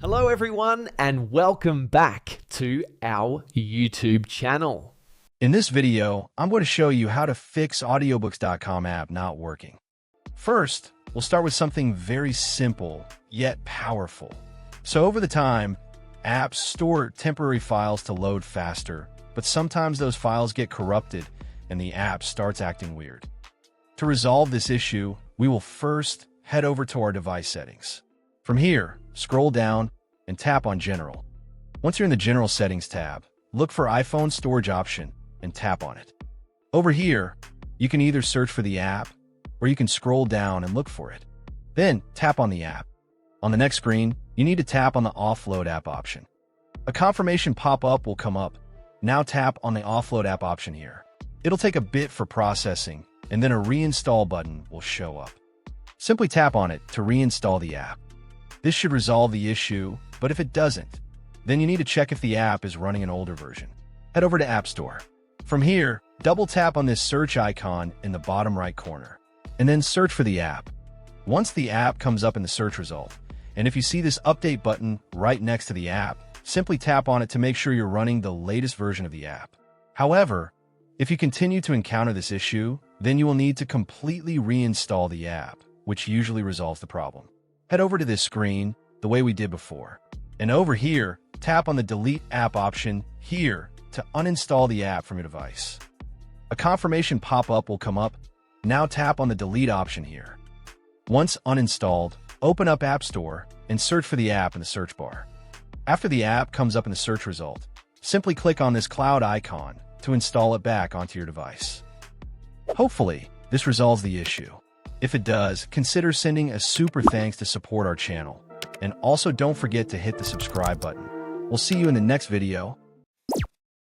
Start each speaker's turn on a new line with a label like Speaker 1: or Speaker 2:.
Speaker 1: Hello everyone and welcome back to our YouTube channel.
Speaker 2: In this video, I'm going to show you how to fix Audiobooks.com app not working. First, we'll start with something very simple, yet powerful. So over the time, apps store temporary files to load faster, but sometimes those files get corrupted and the app starts acting weird. To resolve this issue, we will first head over to our device settings. From here, scroll down and tap on General. Once you're in the General Settings tab, look for iPhone Storage option and tap on it. Over here, you can either search for the app or you can scroll down and look for it. Then tap on the app. On the next screen, you need to tap on the Offload app option. A confirmation pop-up will come up. Now tap on the Offload app option here. It'll take a bit for processing, and then a reinstall button will show up. Simply tap on it to reinstall the app. This should resolve the issue, but if it doesn't, then you need to check if the app is running an older version. Head over to App Store. From here, double tap on this search icon in the bottom right corner, and then search for the app. Once the app comes up in the search result, and if you see this update button right next to the app, simply tap on it to make sure you're running the latest version of the app. However, if you continue to encounter this issue, then you will need to completely reinstall the app, which usually resolves the problem. Head over to this screen the way we did before, and over here, tap on the Delete App option here to uninstall the app from your device. A confirmation pop-up will come up. Now tap on the Delete option here. Once uninstalled, open up App Store and search for the app in the search bar. After the app comes up in the search result, simply click on this cloud icon to install it back onto your device. Hopefully, this resolves the issue. If it does, consider sending a super thanks to support our channel. And also don't forget to hit the subscribe button. We'll see you in the next video.